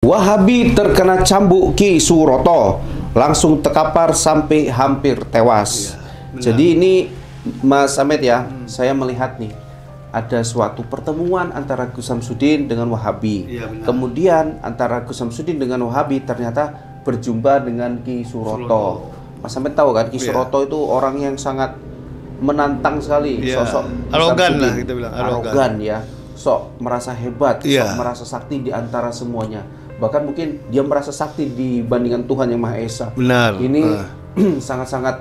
Wahabi terkena cambuk Ki Suroto, langsung terkapar sampai hampir tewas. Jadi ini Mas Ahmed ya, saya melihat nih ada suatu pertemuan antara Gus Samsudin dengan Wahabi. Kemudian antara Gus Samsudin dengan Wahabi ternyata berjumpa dengan Ki Suroto. Mas Ahmed tahu kan Ki Suroto itu orang yang sangat menantang sekali, sosok arogan lah kita bilang, arogan ya. Sok merasa hebat, sok merasa sakti di antara semuanya. Bahkan mungkin dia merasa sakti dibandingkan Tuhan Yang Maha Esa. Benar. Ini sangat-sangat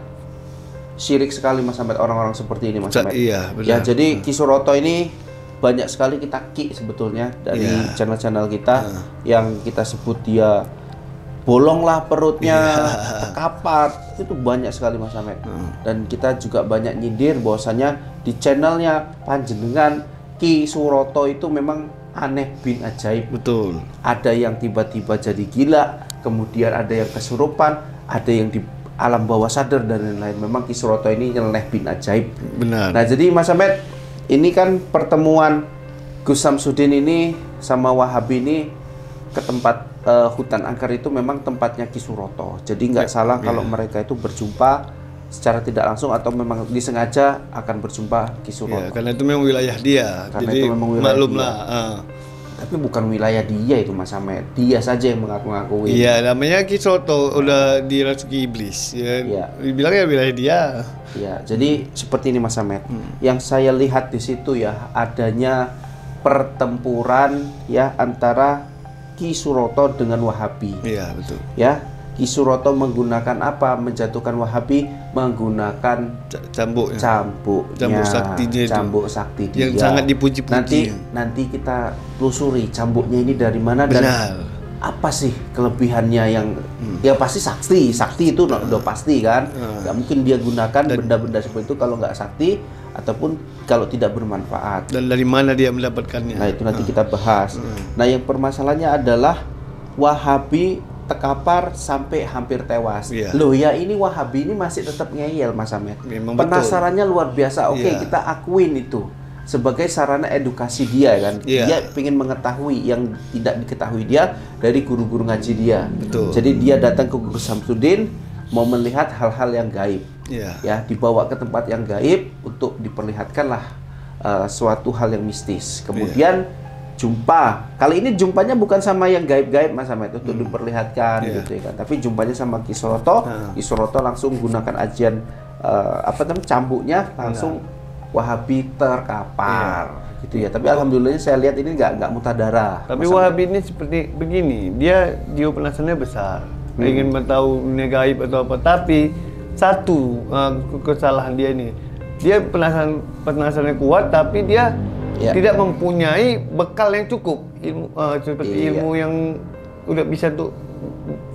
syirik sekali Mas Ahmed, orang-orang seperti ini Mas Ahmed. Iya, benar. Ya, jadi Ki Suroto ini banyak sekali kita ki sebetulnya dari channel-channel kita yang kita sebut dia bolonglah perutnya, terkapar, itu banyak sekali Mas Ahmed. Dan kita juga banyak nyindir bahwasanya di channelnya Panjenengan Ki Suroto itu memang aneh bin ajaib. Betul. Ada yang tiba-tiba jadi gila, kemudian ada yang kesurupan, ada yang di alam bawah sadar dan lain-lain. Memang Ki Suroto ini nyeleneh bin ajaib. Benar. Nah, jadi Mas Ahmed, ini kan pertemuan Gus Samsudin ini sama Wahabi ini ke tempat hutan angker itu memang tempatnya Ki Suroto. Jadi nggak salah kalau mereka itu berjumpa secara tidak langsung atau memang disengaja akan berjumpa Ki Suroto. Karena itu memang wilayah dia. Karena jadi itu memang wilayah maklum dia. lah. Tapi bukan wilayah dia itu Mas Ahmed. Dia saja yang mengaku-ngakui. Iya, namanya Ki Suroto udah dirasuki iblis. Dibilang ya wilayah dia. Ya, jadi seperti ini Mas Ahmed. Yang saya lihat di situ ya adanya pertempuran ya antara Ki Suroto dengan Wahabi. Iya, betul. Ya, Ki Suroto menggunakan apa? Menjatuhkan Wahabi menggunakan cambuk sakti dia, cambuk sakti dia. Yang sangat dipuji-puji. Nanti kita telusuri cambuknya ini dari mana dan apa sih kelebihannya yang ya pasti sakti itu udah pasti kan. Nggak mungkin dia gunakan benda-benda seperti itu kalau nggak sakti ataupun kalau tidak bermanfaat. Dan dari mana dia mendapatkannya? Nah, itu nanti kita bahas. Nah, yang permasalahannya adalah Wahabi terkapar sampai hampir tewas. Loh ya, ini Wahabi ini masih tetap ngeyel Mas Ahmed. Penasarannya luar biasa. Oke, kita akuin itu sebagai sarana edukasi dia kan. Dia ingin mengetahui yang tidak diketahui dia dari guru-guru ngaji dia. Betul. Jadi dia datang ke Gus Samsudin mau melihat hal-hal yang gaib. Ya, dibawa ke tempat yang gaib untuk diperlihatkanlah suatu hal yang mistis. Kemudian jumpa. Kali ini jumpanya bukan sama yang gaib-gaib Mas Ahmed untuk diperlihatkan gitu ya kan. Tapi jumpanya sama Ki Suroto. Ki Suroto langsung gunakan ajian cambuknya langsung Wahabi terkapar gitu ya. Tapi alhamdulillah saya lihat ini nggak mutadara. Tapi Wahabi ini seperti begini, dia jiwa penasarannya besar. Ingin tahu dunia gaib atau apa, tapi satu kesalahan dia ini, dia penasarannya kuat, tapi dia tidak mempunyai bekal yang cukup, ilmu seperti ilmu yang udah bisa tuh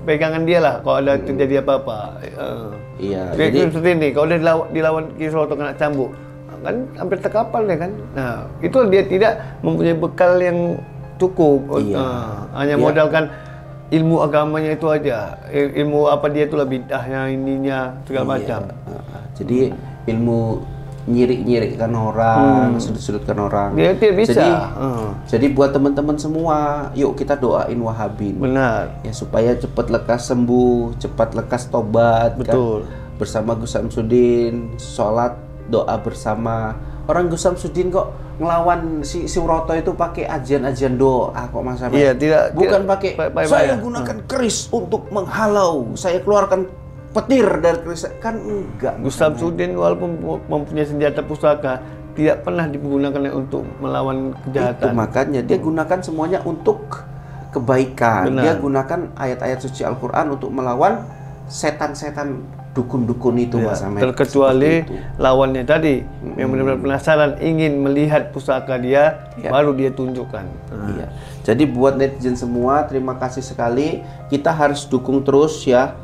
pegangan dia lah kalau ada terjadi apa-apa. Jadi seperti ini, kalau dia dilawan Ki Suroto kena cambuk, kan hampir terkapar deh kan. Nah, itu dia tidak mempunyai bekal yang cukup, hanya modalkan ilmu agamanya itu aja, ilmu apa dia itulah bid'ahnya, ininya segala macam. Jadi ilmu nyirik-nyirikkan orang, sudut-sudutkan orang. Dia tidak bisa. Jadi buat teman-teman semua, yuk kita doain Wahabi. Benar. Ya supaya cepat lekas sembuh, cepat lekas tobat. Betul. Kan? Bersama Gus Samsudin, sholat, doa bersama. Orang Gus Samsudin kok ngelawan si Suroto itu pakai ajian-ajian doa kok Mas Ahmed. Iya, tidak. Bukan pakai saya gunakan keris untuk menghalau, saya keluarkan petir dari keris, kan enggak. Gus Samsudin walaupun mempunyai senjata pusaka tidak pernah digunakan untuk melawan kejahatan. Itu makanya dia gunakan semuanya untuk kebaikan. Dia gunakan ayat-ayat suci Al-Quran untuk melawan setan-setan dukun-dukun itu Mas Ahmed. Terkecuali lawannya tadi yang benar-benar penasaran ingin melihat pusaka dia, baru dia tunjukkan. Jadi buat netizen semua, terima kasih sekali. Kita harus dukung terus ya,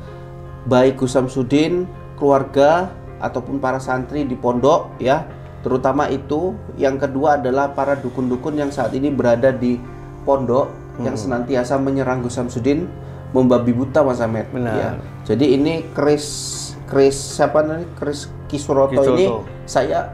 baik Gus Samsudin, keluarga ataupun para santri di pondok ya, terutama itu. Yang kedua adalah para dukun-dukun yang saat ini berada di pondok yang senantiasa menyerang Gus Samsudin, membabi buta Mas Ahmed. Ya. Jadi ini keris siapa namanya? Keris Ki Suroto ini saya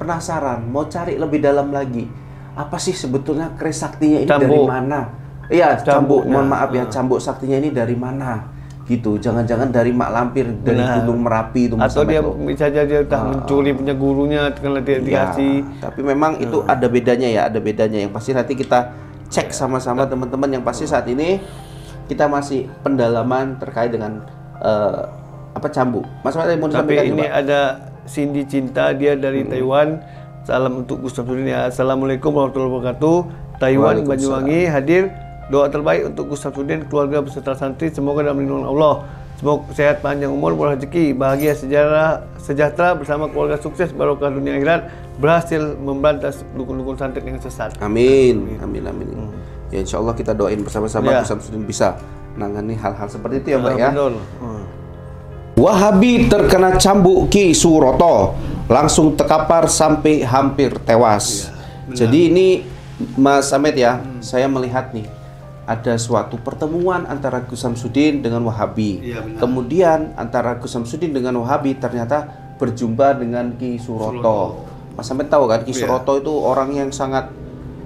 penasaran, mau cari lebih dalam lagi. Apa sih sebetulnya keris saktinya ini dari mana? Iya, cambuk. Mohon maaf ya, cambuk saktinya ini dari mana? Gitu. Jangan-jangan dari Mak Lampir, dari Gunung Merapi itu. Atau dia bisa jadi mencuri punya gurunya karena dia dikasih. Tapi memang itu ada bedanya ya, ada bedanya. Yang pasti nanti kita cek sama-sama teman-teman. Yang pasti saat ini kita masih pendalaman terkait dengan cambuk. Mas Ahmad mau Tapi disampaikan ini ada Cindy Cinta, dia dari Taiwan. Salam untuk Gustaf Sudin ya. Assalamualaikum warahmatullahi wabarakatuh. Taiwan Banyuwangi hadir. Doa terbaik untuk Gustaf Sudin, keluarga beserta santri, semoga dalam lindungan Allah. Semoga sehat, panjang umur, murah rezeki, bahagia, sejahtera bersama keluarga, sukses, barokah dunia akhirat, berhasil memberantas dukun-dukun santet yang sesat. Amin. Ya insya Allah kita doain bersama-sama Gustaf Sudin bisa menangani hal-hal seperti itu ya Mbak ya. Wahabi terkena cambuk Ki Suroto, langsung terkapar sampai hampir tewas. Jadi ini Mas Ahmed ya, saya melihat nih ada suatu pertemuan antara Gus Samsudin dengan Wahabi. Kemudian antara Gus Samsudin dengan Wahabi ternyata berjumpa dengan Ki Suroto. Mas Ahmed tahu kan Ki Suroto itu orang yang sangat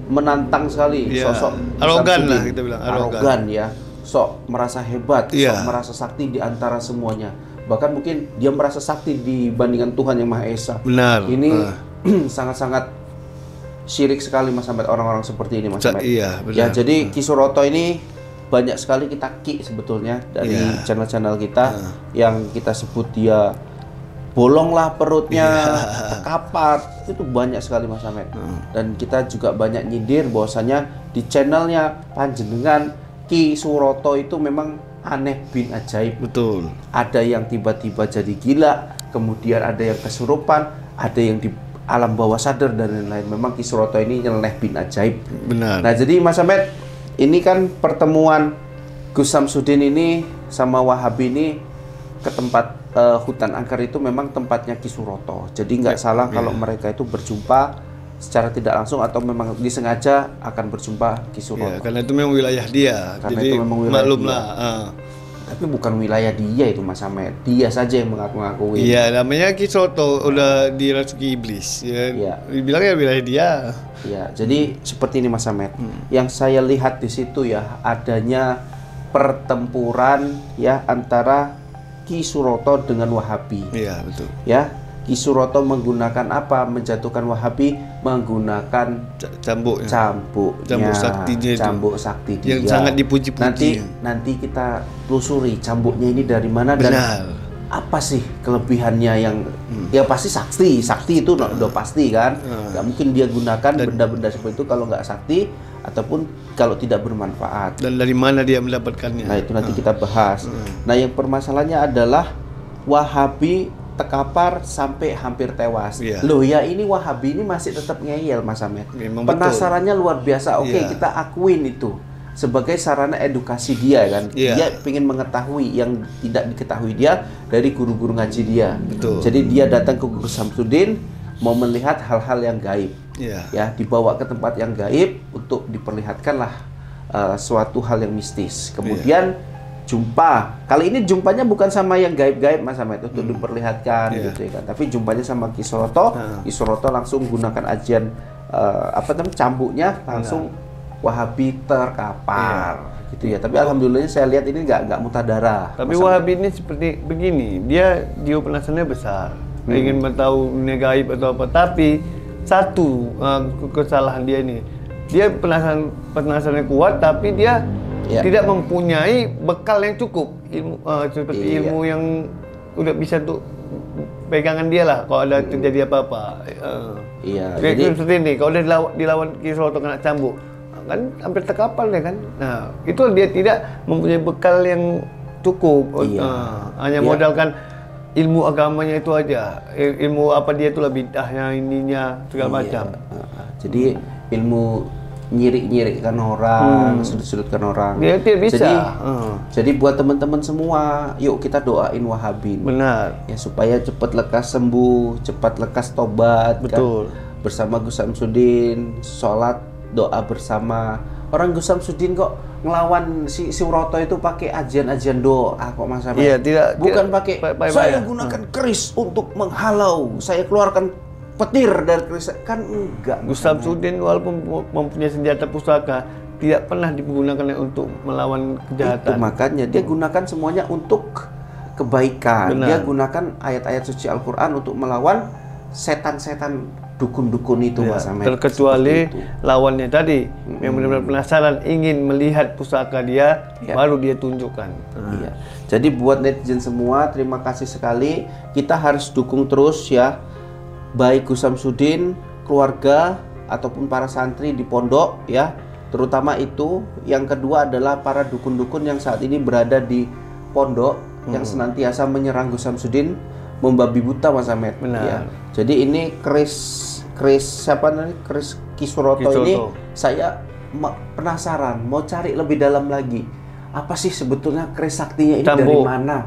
menantang sekali, sosok arogan lah kita bilang, arogan ya. Sok merasa hebat, sok merasa sakti di antara semuanya. Bahkan mungkin dia merasa sakti dibandingkan Tuhan Yang Maha Esa. Benar. Ini sangat-sangat syirik sekali Mas Ahmed, orang-orang seperti ini Mas Ahmed. Iya, benar. Ya, jadi Ki Suroto ini banyak sekali kita ki sebetulnya dari channel-channel kita yang kita sebut dia bolonglah perutnya, terkapar, itu banyak sekali Mas Ahmed. Dan kita juga banyak nyindir bahwasanya di channelnya panjenengan Ki Suroto itu memang aneh bin ajaib. Betul. Ada yang tiba-tiba jadi gila, kemudian ada yang kesurupan, ada yang di alam bawah sadar dan lain-lain. Memang Ki Suroto ini nyeleneh bin ajaib. Benar. Nah jadi Mas Ahmed, ini kan pertemuan Gus Samsudin ini sama Wahabi ini ke tempat hutan angker itu memang tempatnya Ki Suroto. Jadi nggak salah kalau mereka itu berjumpa secara tidak langsung atau memang disengaja akan berjumpa Ki Suroto. Karena itu memang wilayah dia. Karena jadi itu memang wilayah maklum dia. lah. Tapi bukan wilayah dia itu Mas Ahmed. Dia saja yang mengaku-ngakui. Iya, namanya Ki Suroto udah dirasuki iblis. Ya, dibilang ya wilayah dia. Ya, jadi seperti ini Mas Ahmed. Yang saya lihat di situ ya adanya pertempuran ya antara Ki Suroto dengan Wahabi. Iya, betul. Ya, Ki Suroto menggunakan apa? Menjatuhkan Wahabi menggunakan cambuk saktinya itu. Cambuk sakti dia. Yang sangat dipuji-puji. Nanti kita telusuri cambuknya ini dari mana dan apa sih kelebihannya yang ya pasti sakti itu udah pasti kan. Nggak mungkin dia gunakan benda-benda seperti itu kalau nggak sakti ataupun kalau tidak bermanfaat. Dan dari mana dia mendapatkannya? Nah, itu nanti kita bahas. Nah, yang permasalahannya adalah Wahabi terkapar sampai hampir tewas. Loh ya, ini Wahabi ini masih tetap ngeyel Mas Ahmed. Penasarannya luar biasa. Oke, kita akuin itu sebagai sarana edukasi dia kan. Dia ingin mengetahui yang tidak diketahui dia dari guru-guru ngaji dia. Betul. Jadi dia datang ke Gus Samsudin mau melihat hal-hal yang gaib. Ya, dibawa ke tempat yang gaib untuk diperlihatkanlah suatu hal yang mistis. Kemudian jumpa. Kali ini jumpanya bukan sama yang gaib-gaib Mas Ahmed untuk diperlihatkan gitu ya kan. Tapi jumpanya sama Ki Suroto. Ki Suroto langsung gunakan ajian cambuknya langsung Wahabi terkapar gitu ya. Tapi alhamdulillah saya lihat ini nggak mutadarah. Tapi Wahabi ini seperti begini, dia penasarannya besar. Ingin tahu dunia gaib atau apa, tapi satu kesalahan dia ini. Dia penasarannya kuat tapi dia tidak mempunyai bekal yang cukup ilmu seperti ilmu yang udah bisa tuh pegangan dia lah kalau ada terjadi apa-apa. Jadi seperti ini kalau dia dilawan Ki Suroto kena cambuk kan hampir terkapar deh kan. Nah itu dia tidak mempunyai bekal yang cukup. Hanya modalkan ilmu agamanya itu aja. Ilmu apa dia itulah bid'ahnya ininya segala macam. Jadi ilmu nyirik-nyirikkan orang, sudut-sudutkan orang. Dia tidak bisa. Jadi buat teman-teman semua, yuk kita doain Wahabi. Benar. Ya supaya cepat lekas sembuh, cepat lekas tobat. Betul. Kan? Bersama Gus Samsudin, sholat, doa bersama. Orang Gus Samsudin kok ngelawan si Suroto itu pakai ajian-ajian doa kok Mas Ahmed? Iya, tidak. Bukan pakai. Saya gunakan keris untuk menghalau. Saya keluarkan petir dari keris, kan enggak. Gus Samsudin walaupun mempunyai senjata pusaka, tidak pernah digunakan untuk melawan kejahatan. Itu makanya dia gunakan semuanya untuk kebaikan. Benar. Dia gunakan ayat-ayat suci Al-Quran untuk melawan setan-setan dukun-dukun itu, Mas Ahmed. Terkecuali lawannya tadi yang benar-benar penasaran ingin melihat pusaka dia, baru dia tunjukkan. Iya. Jadi buat netizen semua, terima kasih sekali. Kita harus dukung terus ya, baik Gus Samsudin, keluarga ataupun para santri di pondok ya. Terutama itu. Yang kedua adalah para dukun-dukun yang saat ini berada di pondok yang senantiasa menyerang Gus Samsudin, membabi buta, Mas Ahmed. Benar. Ya. Jadi ini Kris siapa namanya? Kris Kiswoto ini saya penasaran, mau cari lebih dalam lagi. Apa sih sebetulnya kris saktinya ini dari mana?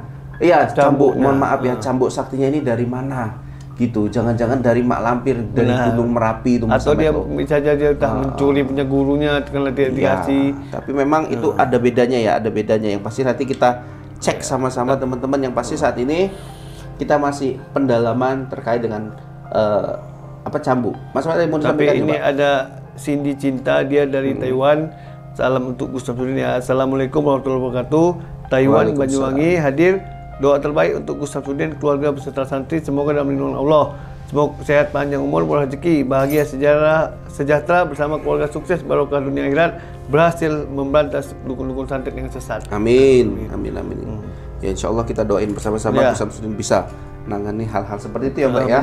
Iya, cambuk. Mohon maaf ya, cambuk saktinya ini dari mana? Gitu. Jangan-jangan dari Mak Lampir, dari Gunung Merapi itu. Atau dia bisa jadi mencuri punya gurunya kalau dia dikasih. Tapi memang itu ada bedanya ya, ada bedanya. Yang pasti nanti kita cek sama-sama teman-teman. Yang pasti saat ini kita masih pendalaman terkait dengan cambuk. Mas Ahmed mau Tapi ini juga? ada Cindy Cinta, dia dari Taiwan. Salam untuk Gus Samsudin ya. Assalamualaikum warahmatullahi wabarakatuh. Taiwan, Banyuwangi hadir. Doa terbaik untuk Gus Samsudin, keluarga beserta santri. Semoga dalam lindungan Allah. Semoga sehat, panjang umur, berrezeki, bahagia, sejahtera bersama keluarga, sukses, barokah dunia akhirat, berhasil memberantas dukun-dukun santet yang sesat. Amin. Ya insya Allah kita doain bersama-sama Gus Samsudin bisa menangani hal-hal seperti itu ya Mbak ya.